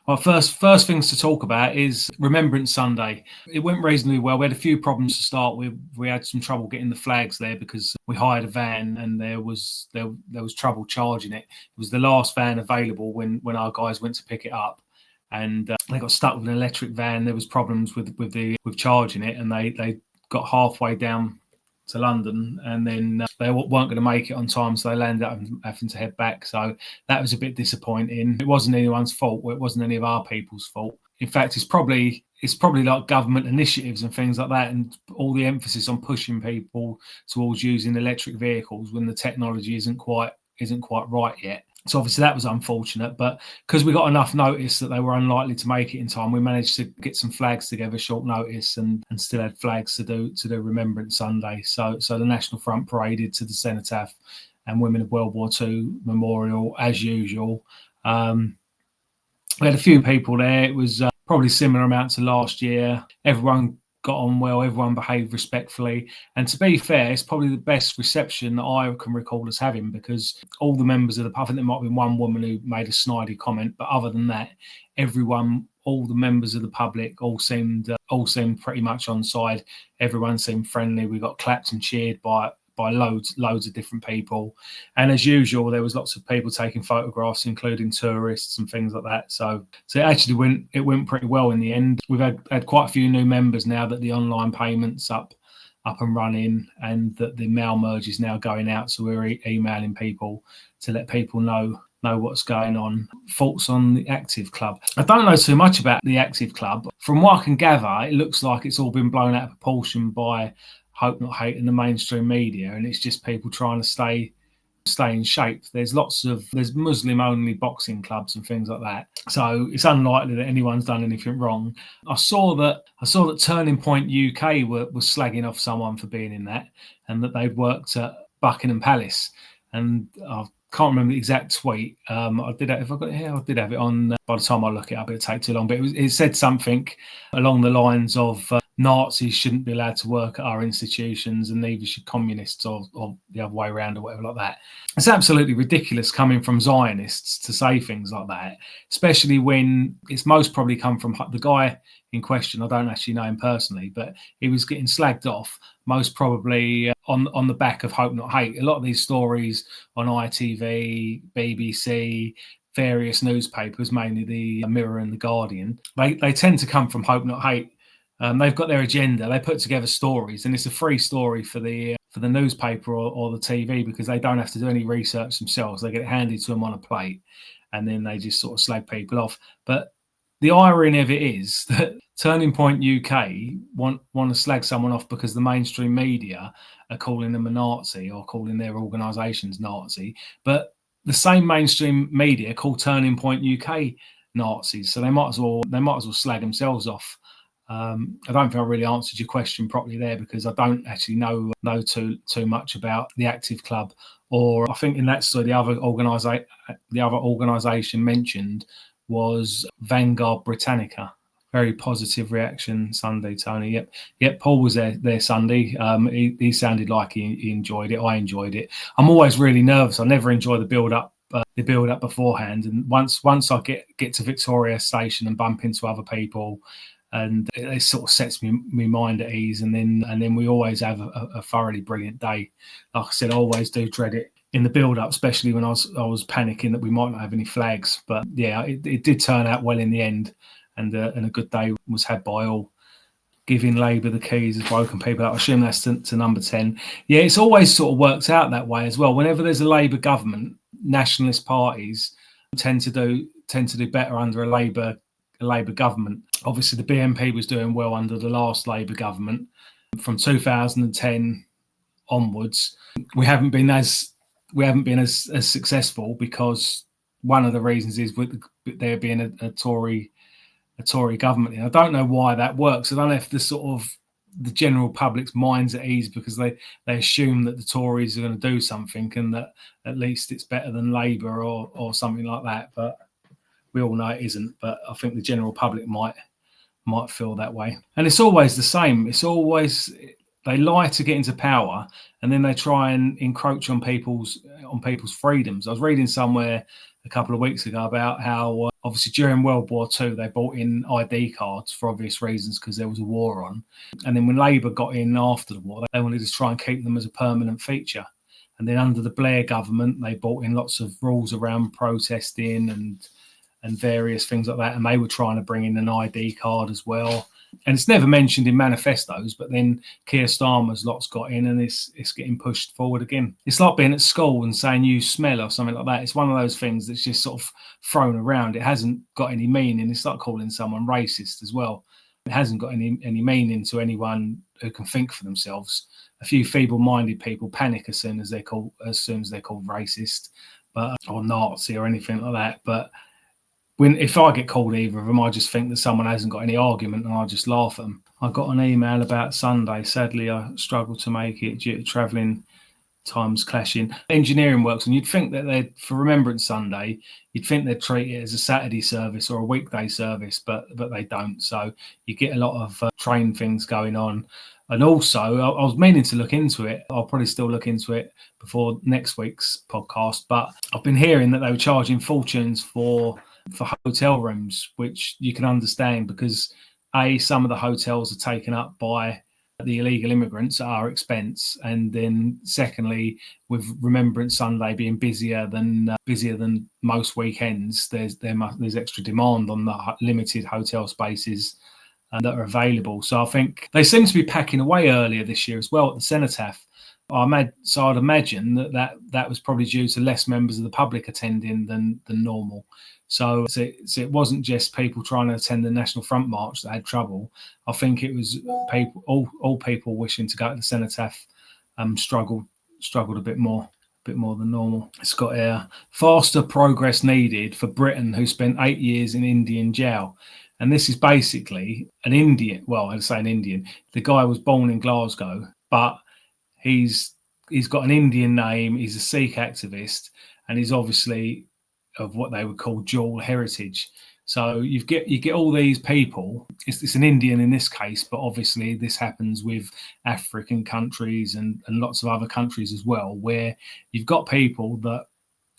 Well, first things to talk about is Remembrance Sunday. It went reasonably well. We had a few problems to start with. We had some trouble getting the flags there because we hired a van and there was trouble charging it. It was the last van available when our guys went to pick it up, and they got stuck with an electric van. There was problems with charging it, and they got halfway down to London, and then they weren't going to make it on time, so they landed up having to head back. So that was a bit disappointing. It wasn't anyone's fault. It wasn't any of our people's fault. In fact, it's probably like government initiatives and things like that, and all the emphasis on pushing people towards using electric vehicles when the technology isn't quite right yet. So obviously that was unfortunate, but because we got enough notice that they were unlikely to make it in time, we managed to get some flags together short notice and still had flags to do Remembrance Sunday. So the National Front paraded to the Cenotaph and Women of World War II Memorial as usual. We had a few people there. It was probably similar amount to last year. Everyone got on well, everyone behaved respectfully, and to be fair, it's probably the best reception that I can recall us having, because all the members of the I think there might have been one woman who made a snidey comment, but other than that, all the members of the public all seemed pretty much on side. Everyone seemed friendly. We got clapped and cheered by loads of different people, and as usual there was lots of people taking photographs, including tourists and things like that. So it actually went pretty well in the end. We've had quite a few new members now that the online payments up and running, and that the mail merge is now going out, so we're emailing people to let people know what's going on. Thoughts on the Active Club? I don't know too much about the Active Club. From what I can gather, it looks like it's all been blown out of proportion by Hope Not Hate in the mainstream media, and it's just people trying to stay in shape. There's Muslim only boxing clubs and things like that, so it's unlikely that anyone's done anything wrong. I saw that Turning Point UK was slagging off someone for being in that, and that they'd worked at Buckingham Palace, and I can't remember the exact tweet. I did have, if I got it here, I did have it on. By the time I look it up, it'll take too long. But it said something along the lines of Nazis shouldn't be allowed to work at our institutions, and neither should communists, or the other way around, or whatever like that. It's absolutely ridiculous coming from Zionists to say things like that, especially when it's most probably come from the guy in question. I don't actually know him personally, but he was getting slagged off most probably on the back of Hope Not Hate. A lot of these stories on ITV, BBC, various newspapers, mainly the Mirror and the Guardian, they tend to come from Hope Not Hate. They've got their agenda. They put together stories, and it's a free story for the newspaper or the TV, because they don't have to do any research themselves. They get it handed to them on a plate, and then they just sort of slag people off. But the irony of it is that Turning Point UK want to slag someone off because the mainstream media are calling them a Nazi or calling their organisations Nazi, but the same mainstream media call Turning Point UK Nazis, so they might as well slag themselves off. I don't think I really answered your question properly there, because I don't actually know too much about the Active Club. Or I think in that story, the other organisation mentioned was Vanguard Britannica. Very positive reaction Sunday, Tony. Yep. Paul was there Sunday. He sounded like he enjoyed it. I enjoyed it. I'm always really nervous. I never enjoy the build up beforehand. And once I get to Victoria Station and bump into other people, and it sort of sets me mind at ease, and then we always have a thoroughly brilliant day. Like I said, I always do dread it in the build-up, especially when I was panicking that we might not have any flags. But yeah, it did turn out well in the end, and a good day was had by all. Giving Labour the keys has woken people up. I assume that's to number 10. Yeah, it's always sort of worked out that way as well. Whenever there's a Labour government, nationalist parties tend to do better under a Labour government. Obviously, the BNP was doing well under the last Labour government. From 2010 onwards, we haven't been as successful, because one of the reasons is with there being a Tory government. And I don't know why that works. I don't know if the general public's mind's at ease because they assume that the Tories are going to do something, and that at least it's better than Labour or something like that. But we all know it isn't. But I think the general public might feel that way. And it's always the same. It's always they lie to get into power, and then they try and encroach on people's freedoms. I was reading somewhere a couple of weeks ago about how obviously during World War II, they brought in ID cards for obvious reasons because there was a war on. And then when Labour got in after the war, they wanted to try and keep them as a permanent feature. And then under the Blair government, they brought in lots of rules around protesting and various things like that. And they were trying to bring in an ID card as well. And it's never mentioned in manifestos, but then Keir Starmer's lot's got in and it's getting pushed forward again. It's like being at school and saying you smell or something like that. It's one of those things that's just sort of thrown around. It hasn't got any meaning. It's like calling someone racist as well. It hasn't got any meaning to anyone who can think for themselves. A few feeble-minded people panic as soon as they're called racist, but or Nazi or anything like that. But if I get called either of them, I just think that someone hasn't got any argument and I just laugh at them. I got an email about Sunday. Sadly, I struggled to make it due to travelling times clashing. Engineering works, and you'd think that for Remembrance Sunday, you'd think they'd treat it as a Saturday service or a weekday service, but they don't. So you get a lot of train things going on. And also, I was meaning to look into it. I'll probably still look into it before next week's podcast. But I've been hearing that they were charging fortunes for hotel rooms, which you can understand because some of the hotels are taken up by the illegal immigrants at our expense, and then secondly, with Remembrance Sunday being busier than most weekends, there's extra demand on the limited hotel spaces that are available. So I think they seem to be packing away earlier this year as well at the Cenotaph. So I'd imagine that was probably due to less members of the public attending than normal. So it wasn't just people trying to attend the National Front March that had trouble. I think it was all people wishing to go to the Cenotaph struggled a bit more than normal. It's got a faster progress needed for Britain, who spent 8 years in Indian jail. And this is basically an Indian. Well, I'd say an Indian. The guy was born in Glasgow, but he's got an Indian name. He's a Sikh activist, and he's obviously of what they would call dual heritage. So you get all these people. It's an Indian in this case, but obviously this happens with African countries and lots of other countries as well, where you've got people that,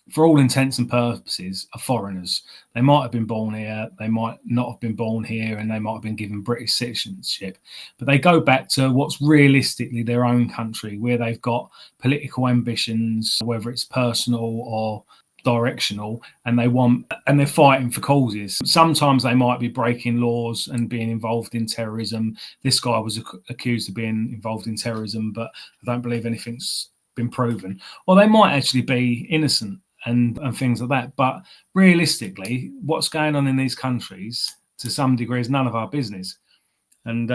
for all intents and purposes, are foreigners. They might have been born here, they might not have been born here, and they might have been given British citizenship. But they go back to what's realistically their own country, where they've got political ambitions, whether it's personal or directional, and they're fighting for causes. Sometimes they might be breaking laws and being involved in terrorism. This guy was accused of being involved in terrorism, but I don't believe anything's been proven. Or they might actually be innocent and things like that. But realistically, what's going on in these countries to some degree is none of our business. And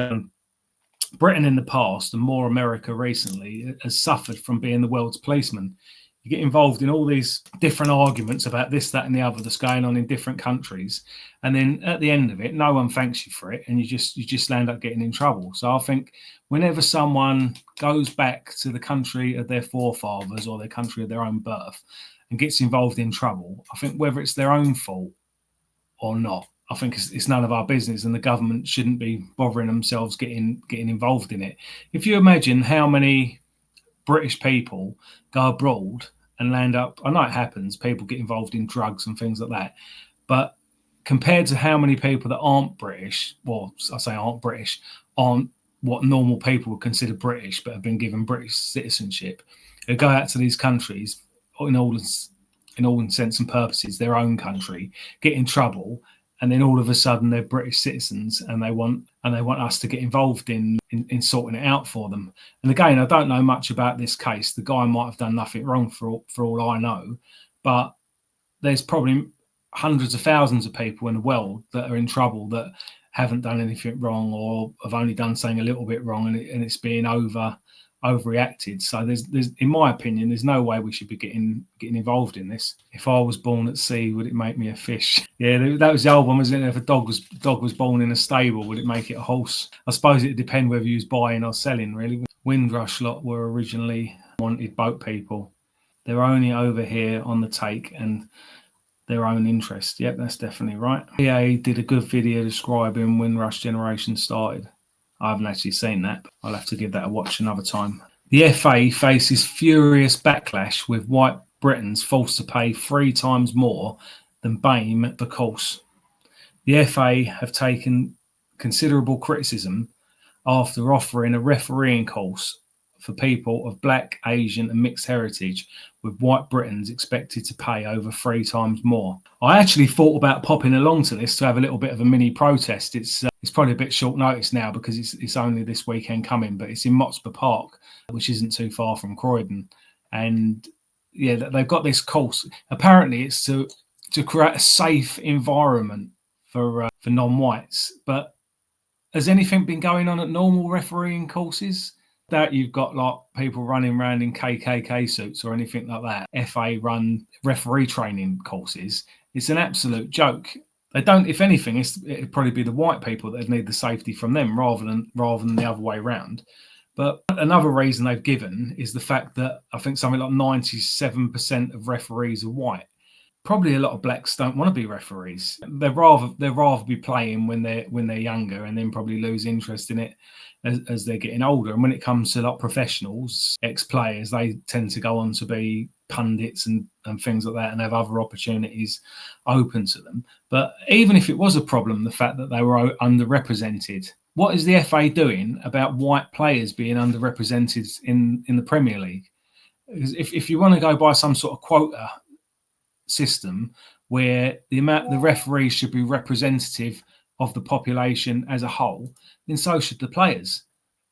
Britain in the past, and more America recently, has suffered from being the world's policeman. You get involved in all these different arguments about this, that, and the other that's going on in different countries, and then at the end of it, no one thanks you for it, and you just end up getting in trouble. So I think whenever someone goes back to the country of their forefathers or their country of their own birth and gets involved in trouble, I think whether it's their own fault or not, I think it's none of our business, and the government shouldn't be bothering themselves getting involved in it. If you imagine how many British people go abroad and land up, I know it happens, people get involved in drugs and things like that, but compared to how many people that aren't British, well, I say aren't British, aren't what normal people would consider British but have been given British citizenship, who go out to these countries in all intents and purposes, their own country, get in trouble, and then all of a sudden they're British citizens and they want us to get involved in sorting it out for them. And again, I don't know much about this case. The guy might have done nothing wrong for all I know, but there's probably hundreds of thousands of people in the world that are in trouble that haven't done anything wrong or have only done something a little bit wrong, and it's being overreacted. So there's in my opinion, there's no way we should be getting involved in this. If I was born at sea, would it make me a fish? Yeah, that was the old one, wasn't it? If a dog was born in a stable, would it make it a horse? I suppose it'd depend whether you was buying or selling, really. Windrush lot were originally wanted boat people. They're only over here on the take and their own interest. Yep, that's definitely right. EA did a good video describing when Rush Generation started. I haven't actually seen that. I'll have to give that a watch another time. The FA faces furious backlash with white Britons forced to pay 3 times more than BAME the course. The FA have taken considerable criticism after offering a refereeing course for people of black, Asian, and mixed heritage, with white Britons expected to pay over 3 times more. I actually thought about popping along to this to have a little bit of a mini protest. It's probably a bit short notice now because it's only this weekend coming, but it's in Motspur Park, which isn't too far from Croydon. And yeah, they've got this course. Apparently, it's to create a safe environment for non-whites. But has anything been going on at normal refereeing courses? That you've got like people running around in KKK suits or anything like that. FA run referee training courses. It's an absolute joke. They don't. If anything, it'd probably be the white people that need the safety from them rather than the other way around. But another reason they've given is the fact that I think something like 97% of referees are white. Probably a lot of blacks don't want to be referees. They'd rather be playing when they're younger, and then probably lose interest in it as they're getting older. And when it comes to like professionals, ex-players, they tend to go on to be pundits and things like that, and have other opportunities open to them. But even if it was a problem, the fact that they were underrepresented, what is the FA doing about white players being underrepresented in the Premier League? Because if you want to go by some sort of quota system where the referees should be representative of the population as a whole, then so should the players.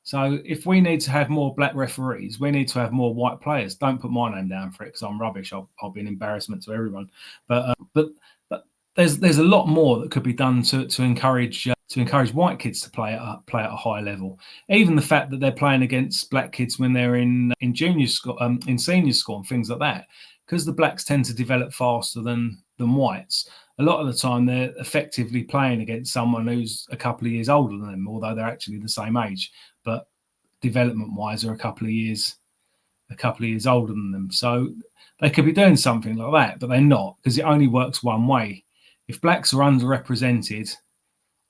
So if we need to have more black referees, we need to have more white players. Don't put my name down for it because I'm rubbish. I'll be an embarrassment to everyone. But there's a lot more that could be done to encourage white kids to play at a high level. Even the fact that they're playing against black kids when they're in junior school, in senior school, and things like that, because the blacks tend to develop faster than whites. A lot of the time, they're effectively playing against someone who's a couple of years older than them, although they're actually the same age, but development-wise, are a couple of years older than them. So they could be doing something like that, but they're not, because it only works one way. If blacks are underrepresented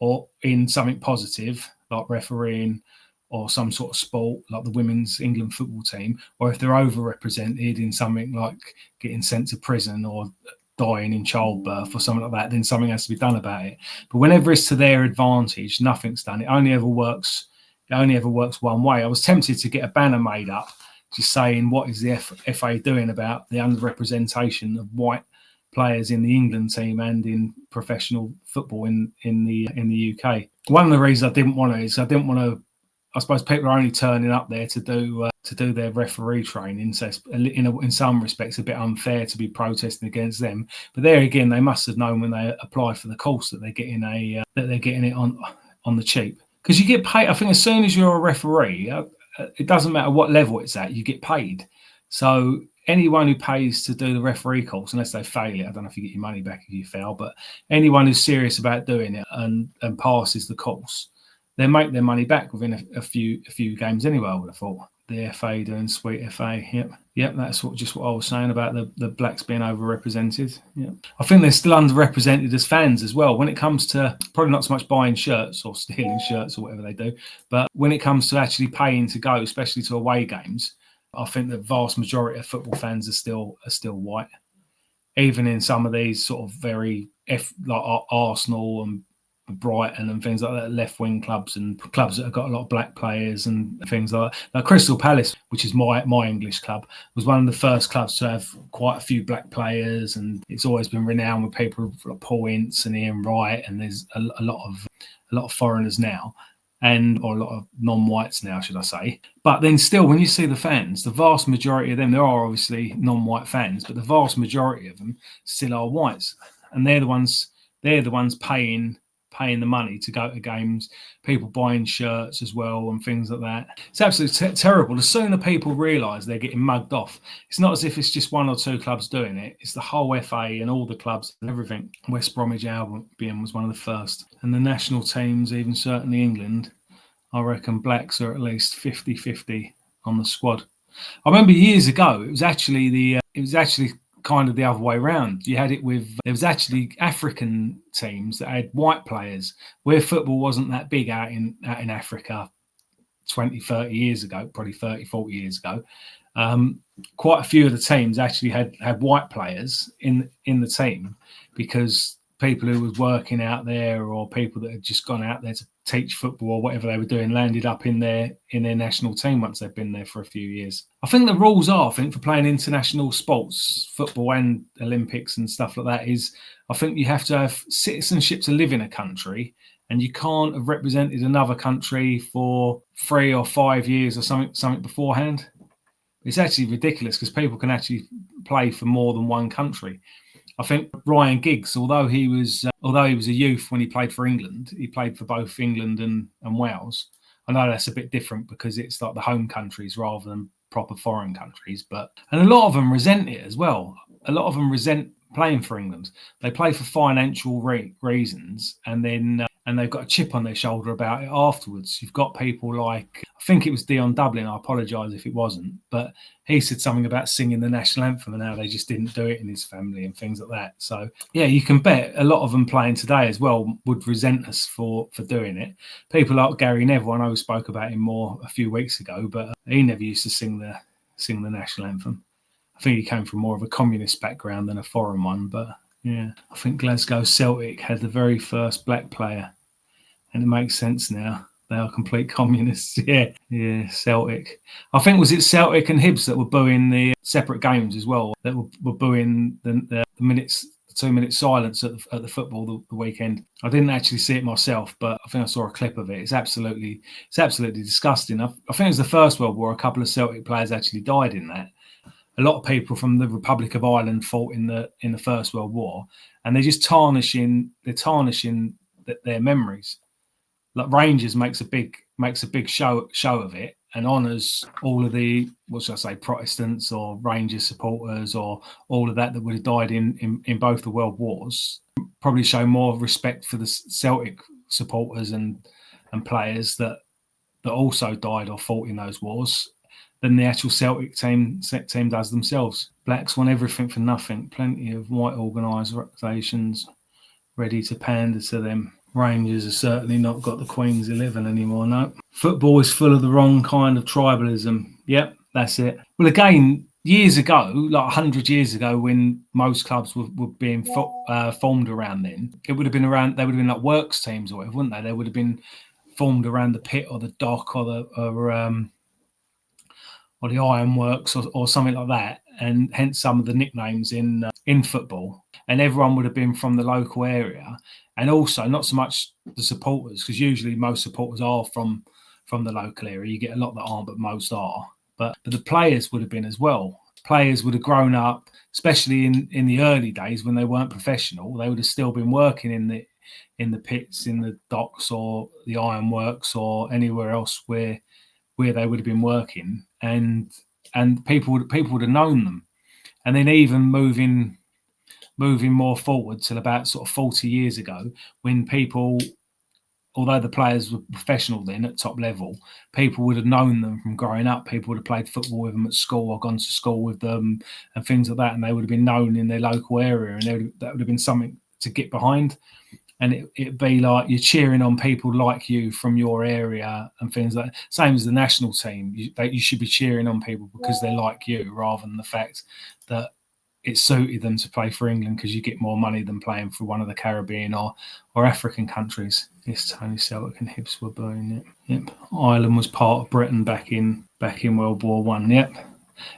or in something positive, like refereeing or some sort of sport, like the women's England football team, or if they're overrepresented in something like getting sent to prison or dying in childbirth or something like that, then something has to be done about it. But whenever it's to their advantage, nothing's done. It only ever works one way. I was tempted to get a banner made up just saying, what is the FA doing about the underrepresentation of white players in the England team and in professional football in the UK? One of the reasons I didn't want to, I suppose people are only turning up there to do their referee training. So in some respects, a bit unfair to be protesting against them. But there again, they must have known when they applied for the course that they're getting it on the cheap, because you get paid. I think as soon as you're a referee, it doesn't matter what level it's at, you get paid. So anyone who pays to do the referee course, unless they fail it, I don't know if you get your money back if you fail, but anyone who's serious about doing it and passes the course, they make their money back within a few games anyway, I would have thought. The FA doing sweet FA. Yep, that's what I was saying about the blacks being overrepresented. Yeah, I think they're still underrepresented as fans as well. When it comes to probably not so much buying shirts or stealing shirts or whatever they do, but when it comes to actually paying to go, especially to away games, I think the vast majority of football fans are still white. Even in some of these sort of very like Arsenal and Brighton and things like that, left-wing clubs and clubs that have got a lot of black players and things like that. Now, Crystal Palace, which is my English club, was one of the first clubs to have quite a few black players, and it's always been renowned with people like Paul Ince and Ian Wright, and there's a lot of foreigners now, or a lot of non-whites now, should I say. But then still, when you see the fans, the vast majority of them, there are obviously non-white fans, but the vast majority of them still are whites, and they're the ones paying the money to go to games, people buying shirts as well and things like that. It's absolutely terrible. The sooner people realise they're getting mugged off, it's not as if it's just one or two clubs doing it. It's the whole FA and all the clubs and everything. West Bromwich Albion was one of the first. And the national teams, even certainly England, I reckon blacks are at least 50-50 on the squad. I remember years ago, it was actually kind of the other way around. There was actually African teams that had white players, where football wasn't that big out in Africa 20, 30 years ago, probably 30, 40 years ago. quite a few of the teams actually had white players in the team, because people who was working out there, or people that had just gone out there to teach football or whatever they were doing, landed up in their national team once they've been there for a few years. I think the rules are, for playing international sports, football and Olympics and stuff like that, is I think you have to have citizenship to live in a country, and you can't have represented another country for 3 or 5 years or something beforehand. It's actually ridiculous, because people can actually play for more than one country. I think Ryan Giggs, although he was a youth when he played for England, he played for both England and Wales. I know that's a bit different because it's like the home countries rather than proper foreign countries, and a lot of them resent it as well. A lot of them resent playing for England. They play for financial reasons, and then and they've got a chip on their shoulder about it afterwards. You've got people like, I think it was Dion Dublin, I apologise if it wasn't, but he said something about singing the national anthem and how they just didn't do it in his family and things like that. So yeah, you can bet a lot of them playing today as well would resent us for doing it. People like Gary Neville, I know we spoke about him more a few weeks ago, but he never used to sing the national anthem. I think he came from more of a communist background than a foreign one, but yeah, I think Glasgow Celtic had the very first black player, and it makes sense now. They are complete communists. Yeah, Celtic. I think, was it Celtic and Hibs that were booing the separate games as well, that were booing the 2-minute silence at the football the weekend. I didn't actually see it myself, but I think I saw a clip of it. It's absolutely disgusting. I think it was the First World War. A couple of Celtic players actually died in that. A lot of people from the Republic of Ireland fought in the First World War, and they're just tarnishing their memories. Like Rangers makes a big show of it, and honours all of the, what should I say, Protestants or Rangers supporters or all of that would have died in both the world wars. Probably show more respect for the Celtic supporters and players that also died or fought in those wars than the actual Celtic team does themselves. Blacks want everything for nothing. Plenty of white organisations ready to pander to them. Rangers have certainly not got the Queen's 11 anymore, no. Football is full of the wrong kind of tribalism. Yep, that's it. Well, again, years ago, like 100 years ago, when most clubs were being formed around then, they would have been like works teams or whatever, wouldn't they? They would have been formed around the pit or the dock or the ironworks or something like that, and hence some of the nicknames in football. And everyone would have been from the local area, and also not so much the supporters, because usually most supporters are from the local area. You get a lot that aren't, but most are. But the players would have been as well. Players would have grown up, especially in the early days when they weren't professional. They would have still been working in the pits, in the docks, or the ironworks, or anywhere else where they would have been working, and people would have known them. And then even moving more forward till about sort of 40 years ago, when people, although the players were professional then at top level, people would have known them from growing up. People would have played football with them at school or gone to school with them and things like that, and they would have been known in their local area, and that would have been something to get behind. And it'd be like you're cheering on people like you from your area and things like that. Same as the national team. You should be cheering on people because they're like you, rather than the fact that it suited them to play for England because you get more money than playing for one of the Caribbean or African countries. Yes, Tony, Celtic and Hibs were burning it. Yep. Ireland was part of Britain back in World War One. Yep.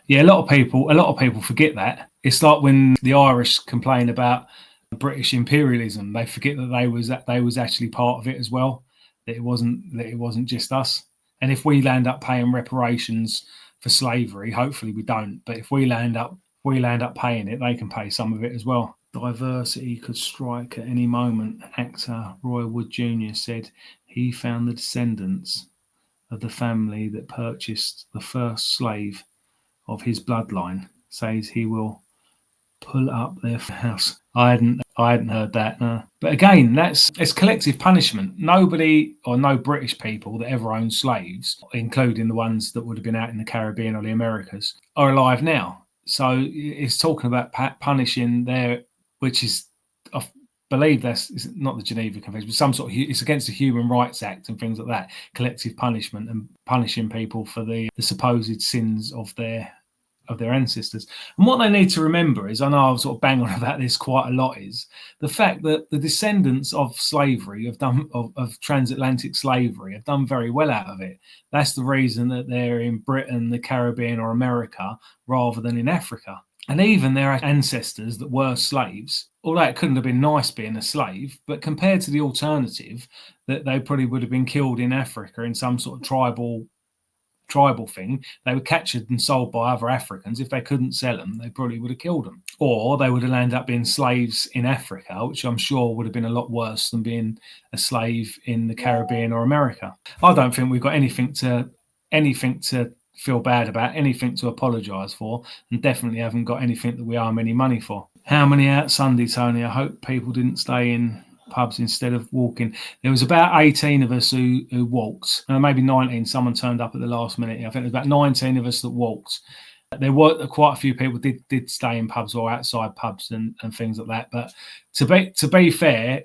Yeah, a lot of people forget that. It's like when the Irish complain about British imperialism, they forget that they was actually part of it as well. That it wasn't just us. And if we land up paying reparations for slavery, hopefully we don't, but if we land up paying it, they can pay some of it as well. Diversity could strike at any moment. Actor Roy Wood Jr. said he found the descendants of the family that purchased the first slave of his bloodline. Says he will pull up their house. I hadn't heard that. No. But again, it's collective punishment. Nobody, or no British people that ever owned slaves, including the ones that would have been out in the Caribbean or the Americas, are alive now. So it's talking about punishing there, which is, I believe it's not the Geneva Convention, but some sort of, it's against the Human Rights Act and things like that. Collective punishment and punishing people for the supposed sins of their their ancestors. And what they need to remember is, I know I'll sort of bang on about this quite a lot, is the fact that the descendants of slavery of transatlantic slavery have done very well out of it. That's the reason that they're in Britain, the Caribbean, or America rather than in Africa. And even their ancestors that were slaves, although it couldn't have been nice being a slave, but compared to the alternative, that they probably would have been killed in Africa in some sort of tribal thing. They were captured and sold by other Africans. If they couldn't sell them, they probably would have killed them. Or they would have ended up being slaves in Africa, which I'm sure would have been a lot worse than being a slave in the Caribbean or America. I don't think we've got anything to feel bad about, anything to apologise for, and definitely haven't got anything that we owe them any money for. How many out Sunday, Tony? I hope people didn't stay in pubs instead of walking. There was about 18 of us who walked, maybe 19. Someone turned up at the last minute. I think there was about 19 of us that walked. There were quite a few people did stay in pubs or outside pubs and things like that. But to be fair,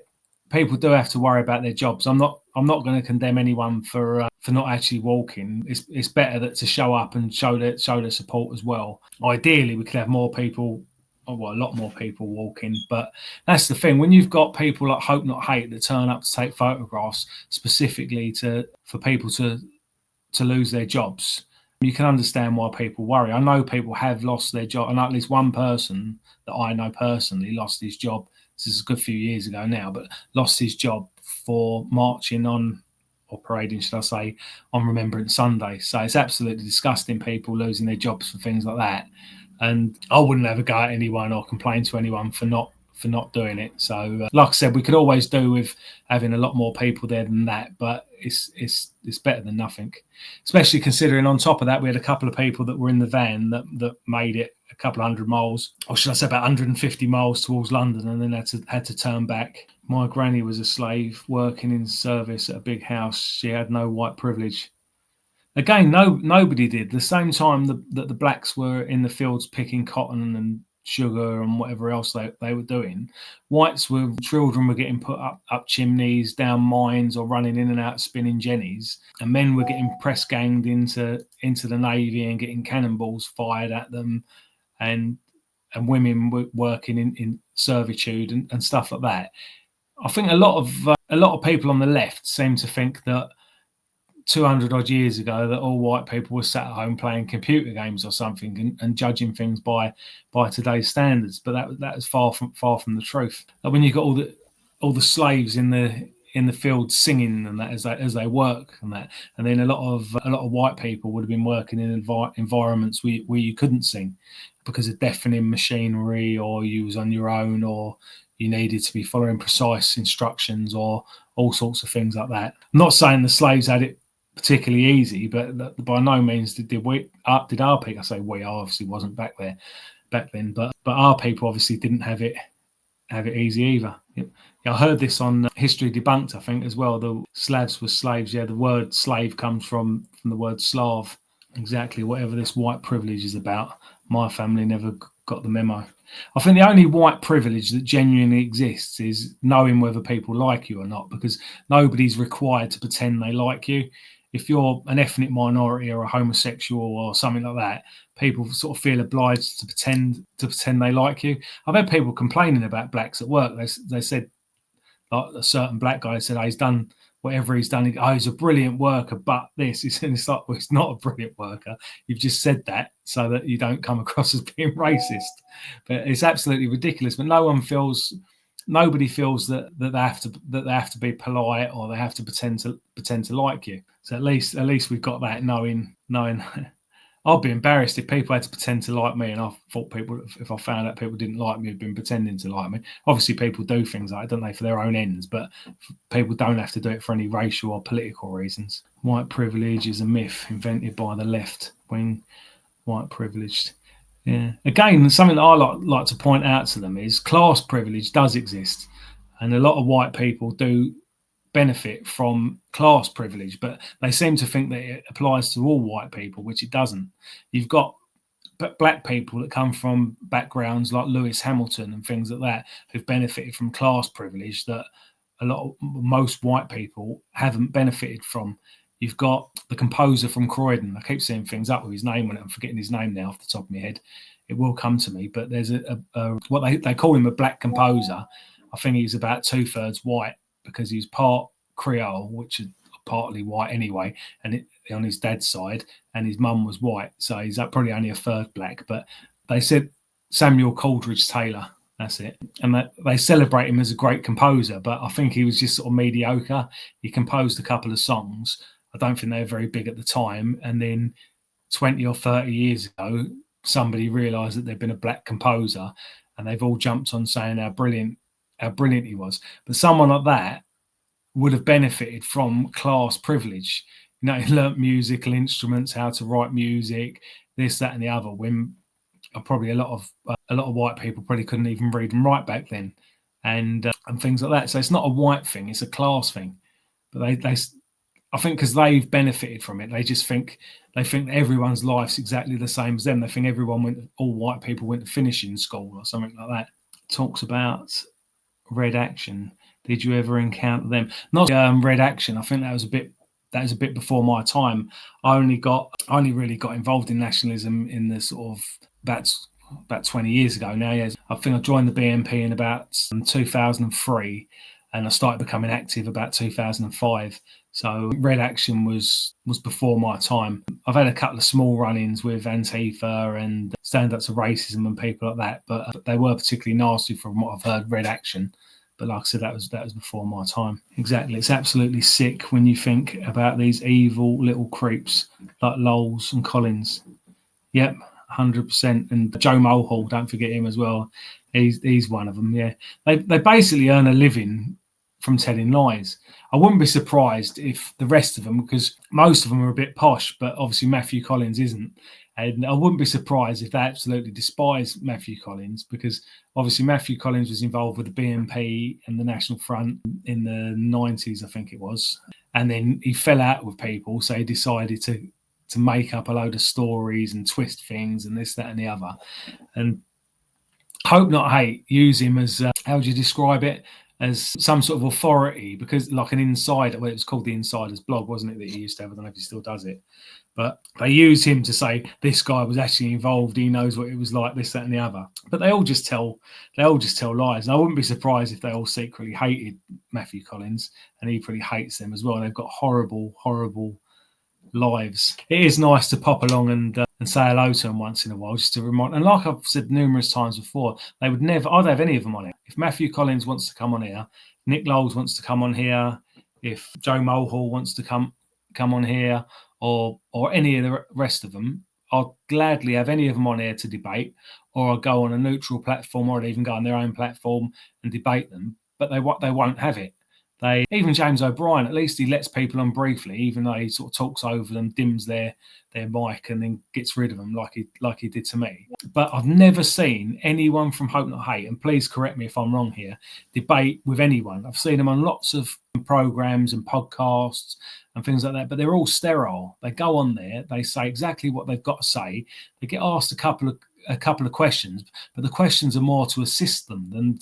people do have to worry about their jobs. I'm not going to condemn anyone for not actually walking. It's better to show up and show their support as well. Ideally, we could have more people. A lot more people walking, but that's the thing. When you've got people like Hope Not Hate that turn up to take photographs specifically for people to lose their jobs, you can understand why people worry. I know people have lost their job. I know at least one person that I know personally lost his job. This is a good few years ago now, but lost his job for marching on, or parading, should I say, on Remembrance Sunday. So it's absolutely disgusting, people losing their jobs for things like that. And I wouldn't ever go at anyone or complain to anyone for not doing it. So, like I said, we could always do with having a lot more people there than that, but it's better than nothing. Especially considering on top of that, we had a couple of people that were in the van that made it a couple of 100 miles, or should I say about 150 miles towards London, and then had to turn back. My granny was a slave working in service at a big house. She had no white privilege. Again, nobody did. The same time that the blacks were in the fields picking cotton and sugar and whatever else they were doing, children were getting put up chimneys, down mines, or running in and out spinning jennies, and men were getting press ganged into the navy and getting cannonballs fired at them, and women were working in servitude and stuff like that. I think a lot of people on the left seem to think that 200 odd years ago that all white people were sat at home playing computer games or something and judging things by today's standards, but that is far from the truth. Like when you got all the slaves in the field singing and that as they work and that, and then a lot of white people would have been working in environments where you couldn't sing because of deafening machinery, or you was on your own, or you needed to be following precise instructions, or all sorts of things like that. I'm not saying the slaves had it particularly easy, but by no means did our people. I say we, I obviously wasn't back then, but our people obviously didn't have it easy either. Yeah, I heard this on History Debunked, I think, as well. The Slavs were slaves. Yeah, the word slave comes from the word Slav. Exactly, whatever this white privilege is about, my family never got the memo. I think the only white privilege that genuinely exists is knowing whether people like you or not, because nobody's required to pretend they like you. If you're an ethnic minority or a homosexual or something like that, people sort of feel obliged to pretend they like you. I've had people complaining about blacks at work. They said, like a certain black guy said, he's done whatever he's done. He's a brilliant worker, but this. It's like, well, he's not a brilliant worker. You've just said that so that you don't come across as being racist. But it's absolutely ridiculous. But nobody feels that they have to be polite, or they have to pretend to like you. So at least we've got that, knowing. I'd be embarrassed if people had to pretend to like me, and I thought if I found out people didn't like me, had been pretending to like me. Obviously, people do things like that, don't they, for their own ends, but people don't have to do it for any racial or political reasons. White privilege is a myth invented by the left when white privileged. Yeah. Again, something that I like to point out to them is class privilege does exist, and a lot of white people do benefit from class privilege, but they seem to think that it applies to all white people, which it doesn't. You've got black people that come from backgrounds like Lewis Hamilton and things like that who've benefited from class privilege that most white people haven't benefited from. you've got the composer from Croydon. I keep seeing things up with his name on it. I'm forgetting his name now off the top of my head. It will come to me, but there's what they call him, a black composer. I think he's about 2/3 white because he's part Creole, which is partly white anyway, and on his dad's side, and his mum was white, so he's probably only a third black. But they said Samuel Coleridge Taylor, that's it, and they celebrate him as a great composer, but I think he was just sort of mediocre. He composed a couple of songs. I don't think they were very big at the time, and then 20 or 30 years ago, somebody realised that there'd been a black composer, and they've all jumped on saying how brilliant he was. But someone like that would have benefited from class privilege. You know, he learnt musical instruments, how to write music, this, that, and the other. When probably a lot of white people probably couldn't even read and write back then, and things like that. So it's not a white thing; it's a class thing. But I think because they've benefited from it, they think everyone's life's exactly the same as them. They think all white people went to finishing school or something like that. Talks about Red Action. Did you ever encounter them? Not Red Action. I think that was a bit before my time. I only really got involved in nationalism in the sort of about 20 years ago now. Yes, I think I joined the BNP in about 2003, and I started becoming active about 2005. So Red Action was before my time. I've had a couple of small run-ins with Antifa and stand up to racism and people like that, but they were particularly nasty from what I've heard. Red Action. But like I said, that was before my time. Exactly. It's absolutely sick when you think about these evil little creeps like Lowles and Collins. Yep, 100%. And Joe Mulhall, don't forget him as well. He's one of them, yeah. They basically earn a living from telling lies. I wouldn't be surprised if the rest of them, because most of them are a bit posh, but obviously Matthew Collins isn't. And I wouldn't be surprised if they absolutely despise Matthew Collins, because obviously Matthew Collins was involved with the BNP and the National Front in the 90s, I think it was. And then he fell out with people, so he decided to make up a load of stories and twist things and this, that, and the other. And Hope Not Hate use him as, how would you describe it? As some sort of authority, because like an insider, well, it was called the Insider's blog, wasn't it, that he used to have? I don't know if he still does it. But they use him to say this guy was actually involved. He knows what it was like, this, that, and the other. But they all just tell lies. And I wouldn't be surprised if they all secretly hated Matthew Collins, and he probably hates them as well. They've got horrible, horrible lives. It is nice to pop along and say hello to them once in a while, just to remind. And like I've said numerous times before, I'd have any of them on here. If Matthew Collins wants to come on here, Nick Lowles wants to come on here, if Joe Mulhall wants to come on here, or any of the rest of them, I'll gladly have any of them on here to debate, or I'll go on a neutral platform, or I'd even go on their own platform and debate them. But they won't have it. Even James O'Brien, at least he lets people on briefly, even though he sort of talks over them, dims their mic, and then gets rid of them like he did to me. But I've never seen anyone from Hope Not Hate, and please correct me if I'm wrong here, debate with anyone. I've seen them on lots of programs and podcasts and things like that, but they're all sterile. They go on there, they say exactly what they've got to say. They get asked a couple of questions, but the questions are more to assist them than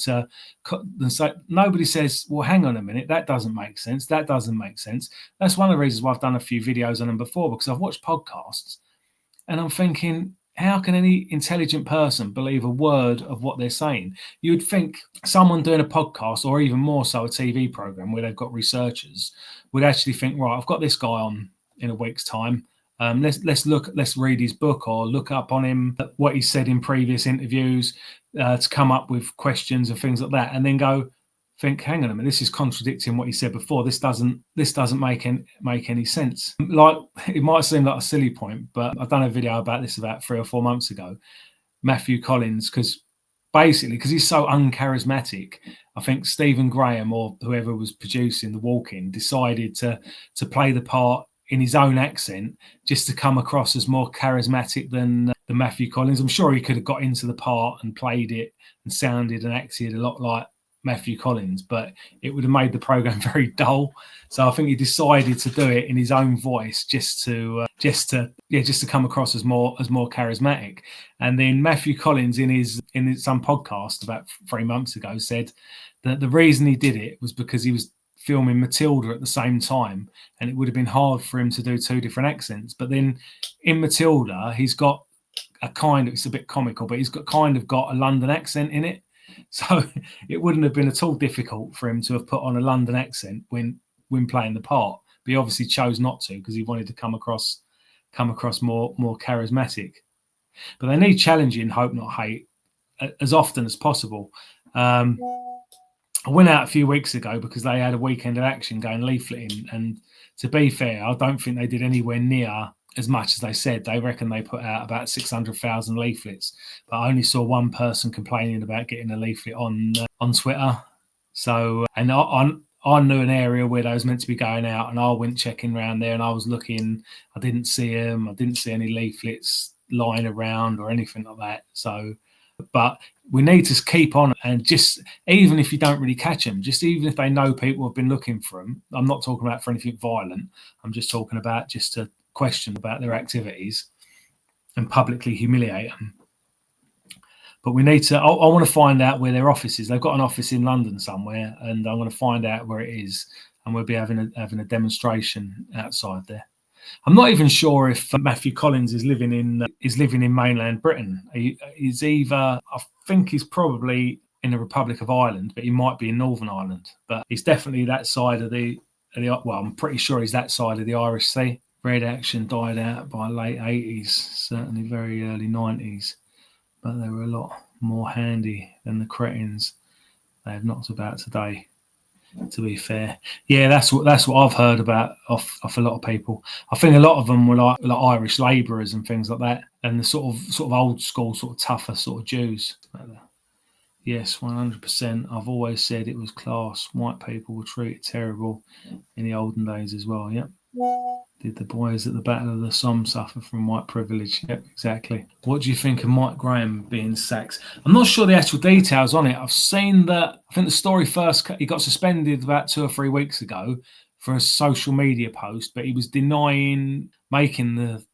say. Nobody says, well, hang on a minute, that doesn't make sense. That doesn't make sense. That's one of the reasons why I've done a few videos on them before, because I've watched podcasts and I'm thinking, how can any intelligent person believe a word of what they're saying? You'd think someone doing a podcast, or even more so a TV program where they've got researchers, would actually think, right, I've got this guy on in a week's time. Let's read his book, or look up on him what he said in previous interviews, to come up with questions and things like that, and then think, hang on a minute, this is contradicting what he said before. This doesn't make any sense. Like, it might seem like a silly point, but I've done a video about this about 3 or 4 months ago. Matthew Collins, because he's so uncharismatic, I think Stephen Graham or whoever was producing The Walk-In decided to play the part in his own accent, just to come across as more charismatic than Matthew Collins. I'm sure he could have got into the part and played it and sounded and acted a lot like Matthew Collins, but it would have made the program very dull. So I think he decided to do it in his own voice, just to come across as more charismatic. And then Matthew Collins in some podcast about 3 months ago said that the reason he did it was because he was filming Matilda at the same time, and it would have been hard for him to do 2 different accents. But then in Matilda, he's got it's a bit comical, but he's got a London accent in it. So it wouldn't have been at all difficult for him to have put on a London accent when playing the part. But he obviously chose not to, because he wanted to come across more charismatic. But they need challenging Hope Not Hate as often as possible. I went out a few weeks ago because they had a weekend of action going leafleting, and to be fair, I don't think they did anywhere near as much as they said. They reckon they put out about 600,000 leaflets, but I only saw one person complaining about getting a leaflet on Twitter. So, and I knew an area where they was meant to be going out, and I went checking around there, and I was looking. I didn't see them. I didn't see any leaflets lying around or anything like that. So, but we need to keep on, and just, even if you don't really catch them, just even if they know people have been looking for them. I'm not talking about for anything violent. I'm just talking about just to question about their activities and publicly humiliate them. But we need to, I want to find out where their office is. They've got an office in London somewhere, and I'm going to find out where it is, and we'll be having a demonstration outside there. I'm not even sure if Matthew Collins is living in mainland Britain. He's either, I think he's probably in the Republic of Ireland, but he might be in Northern Ireland. But he's definitely that side of the well, I'm pretty sure he's that side of the Irish Sea. Red Action died out by late 80s, certainly very early 90s. But they were a lot more handy than the cretins they have knocked about today, to be fair. Yeah, that's what I've heard about off a lot of people. I think a lot of them were like Irish labourers and things like that, and the sort of old school, sort of tougher sort of Jews. Yes, 100%. I've always said it was class. White people were treated terrible in the olden days as well. Yep. Did the boys at the Battle of the Somme suffer from white privilege? Yep, exactly. What do you think of Mike Graham being sacked? I'm not sure the actual details on it. I've seen that, I think the story first, he got suspended about 2 or 3 weeks ago for a social media post, but he was denying making the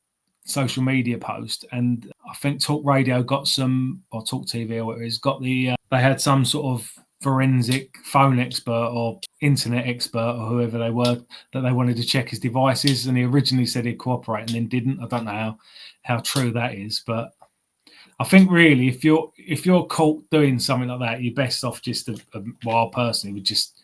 social media post. And I think Talk Radio got some, or Talk TV or whatever it is, got the, they had some sort of forensic phone expert or internet expert or whoever they were that they wanted to check his devices, and he originally said he'd cooperate and then didn't. I don't know how true that is, but I think really if you're caught doing something like that, you're best off just well, I personally would just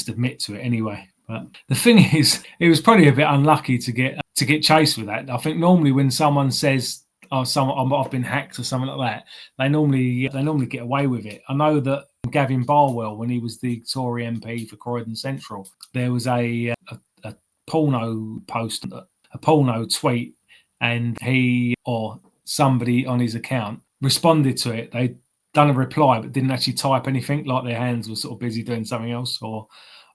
admit to it anyway. But the thing is, it was probably a bit unlucky to get chased with that. I think normally when someone says, "Oh, I've been hacked" or something like that, they normally get away with it. I know that Gavin Barwell, when he was the Tory MP for Croydon Central, there was a porno post, a porno tweet, and he or somebody on his account responded to it. They'd done a reply but didn't actually type anything, like their hands were sort of busy doing something else or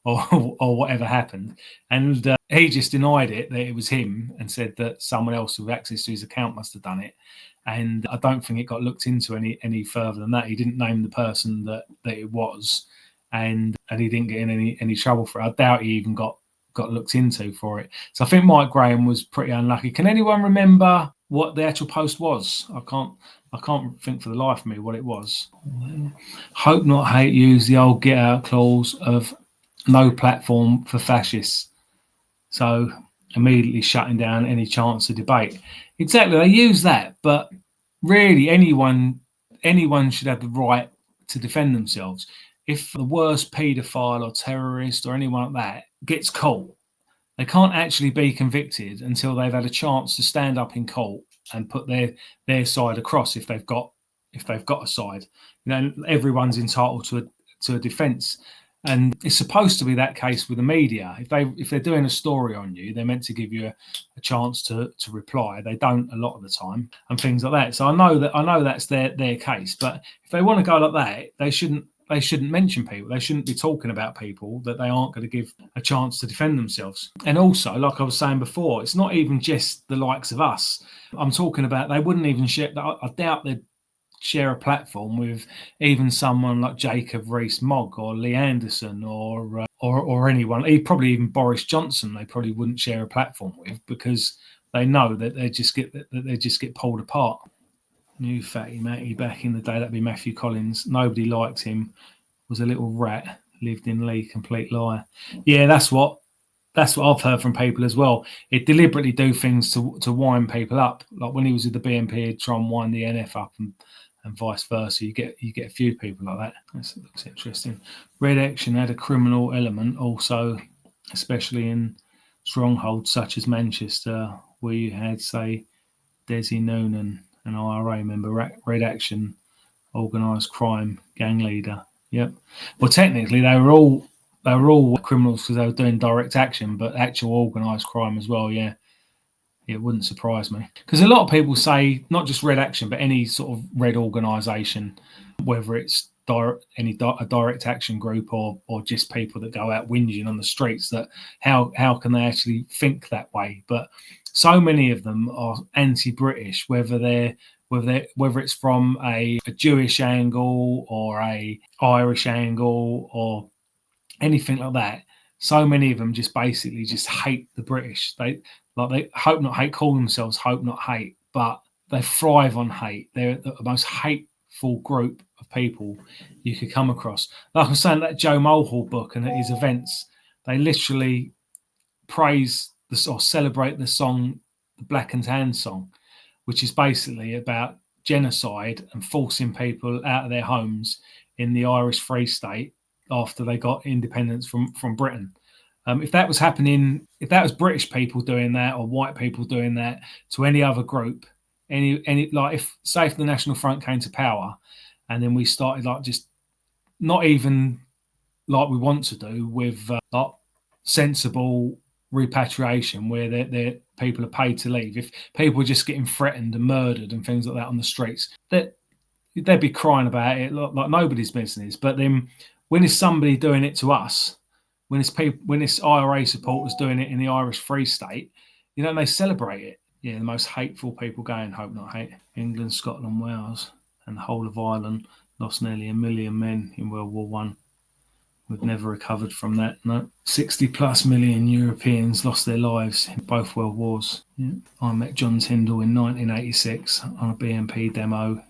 whatever happened. And he just denied it, that it was him, and said that someone else with access to his account must have done it. And I don't think it got looked into any further than that. He didn't name the person that it was, and he didn't get in any trouble for it. I doubt he even got looked into for it. So I think Mike Graham was pretty unlucky. Can anyone remember what the actual post was? I can't think for the life of me what it was. Hope Not Hate use the old get out clause of no platform for fascists. So immediately shutting down any chance of debate. Exactly, they use that, but really anyone should have the right to defend themselves. If the worst paedophile or terrorist or anyone like that gets caught, they can't actually be convicted until they've had a chance to stand up in court and put their side across, if they've got a side. You know, everyone's entitled to a defence. And it's supposed to be that case with the media. If they're doing a story on you, they're meant to give you a chance to reply. They don't a lot of the time, and things like that. So I know that's their case. But if they want to go like that, they shouldn't mention people. They shouldn't be talking about people that they aren't going to give a chance to defend themselves. And also, like I was saying before, it's not even just the likes of us. I'm talking about, they wouldn't even share. I doubt they'd share a platform with even someone like Jacob Rees-Mogg or Lee Anderson or anyone, probably even Boris Johnson. They probably wouldn't share a platform with, because they know that they just get pulled apart. New Fatty Matty back in the day, that'd be Matthew Collins. Nobody liked him, was a little rat. lived in Lee. Complete lie. Yeah, that's what I've heard from people as well. It deliberately do things to wind people up. Like when he was with the BNP, he'd try and wind the NF up, and vice versa. You get a few people like that. That looks interesting. Red Action had a criminal element also, especially in strongholds such as Manchester, where you had, say, Desi Noonan, an IRA member. Red Action, organised crime gang leader. Yep. Well, technically they were all criminals because they were doing direct action, but actual organised crime as well. Yeah, it wouldn't surprise me, because a lot of people say not just Red Action, but any sort of red organisation, whether it's a direct action group or just people that go out whinging on the streets, that how can they actually think that way? But so many of them are anti-British, whether it's from a Jewish angle or a Irish angle or anything like that. So many of them just basically just hate the British. They hope not hate, call themselves hope not hate, but they thrive on hate. They're the most hateful group of people you could come across. Like I was saying, that Joe Mulhall book and at his events, they literally praise or celebrate the song, the Black and Tan song, which is basically about genocide and forcing people out of their homes in the Irish Free State after they got independence from Britain. If that was happening, if that was British people doing that or white people doing that to any other group, any like if the National Front came to power, and then we started like just not even like we want to do with like sensible repatriation where their people are paid to leave. If people are just getting threatened and murdered and things like that on the streets, they'd be crying about it like nobody's business. But then when is somebody doing it to us? When it's IRA supporters doing it in the Irish Free State, they celebrate it. Yeah, the most hateful people going, hope not hate. England, Scotland, Wales, and the whole of Ireland lost nearly 1 million men in World War One. We've never recovered from that. No, 60 plus million Europeans lost their lives in both world wars. Yeah. I met John Tyndall in 1986 on a BNP demo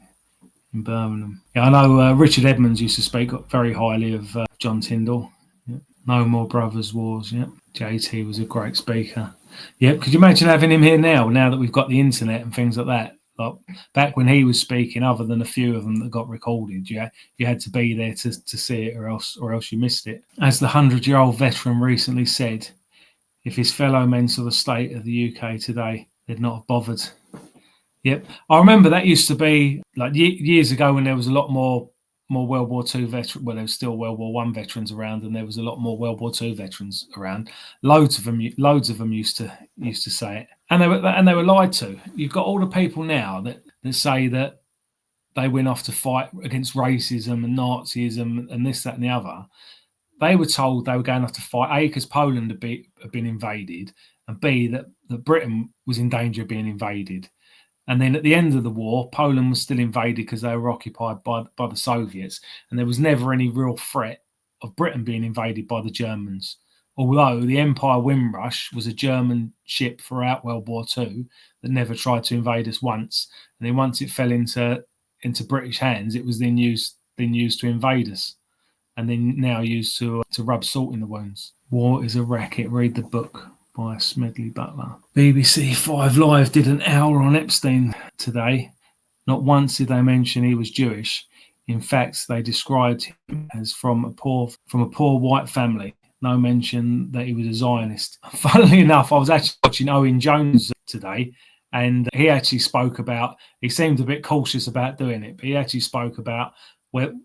in Birmingham. Yeah, I know Richard Edmonds used to speak very highly of John Tyndall. Yeah. No More Brothers Wars. Yeah, JT was a great speaker. Yeah, could you imagine having him here now that we've got the internet and things like that? Like back when he was speaking, other than a few of them that got recorded, you had to be there to see it, or else you missed it. As the 100-year-old veteran recently said, if his fellow men saw the state of the UK today, they'd not have bothered. Yep, I remember that used to be like years ago when there was a lot more World War II veterans. Well, there was still World War I veterans around, and there was a lot more World War II veterans around. Loads of them used to say it, and they were lied to. You've got all the people now that say that they went off to fight against racism and Nazism and this, that, and the other. They were told they were going off to fight A, because Poland had been invaded, and B, that Britain was in danger of being invaded. And then at the end of the war, Poland was still invaded because they were occupied by the Soviets. And there was never any real threat of Britain being invaded by the Germans. Although the Empire Windrush was a German ship throughout World War II that never tried to invade us once. And then once it fell into British hands, it was then used to invade us. And then now used to rub salt in the wounds. War is a racket. Read the book by Smedley Butler. BBC 5 Live did an hour on Epstein today. Not once did they mention he was Jewish. In fact, they described him as from a poor white family. No mention that he was a Zionist. Funnily enough, I was actually watching Owen Jones today, and he actually spoke about, he seemed a bit cautious about doing it, but he actually spoke about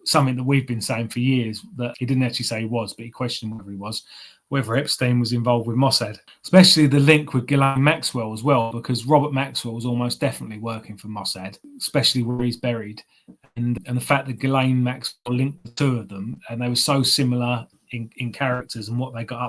something that we've been saying for years, that he didn't actually say he was, but he questioned whether he was, whether Epstein was involved with Mossad, especially the link with Ghislaine Maxwell as well, because Robert Maxwell was almost definitely working for Mossad, especially where he's buried. And the fact that Ghislaine Maxwell linked the two of them, and they were so similar in characters and what they got up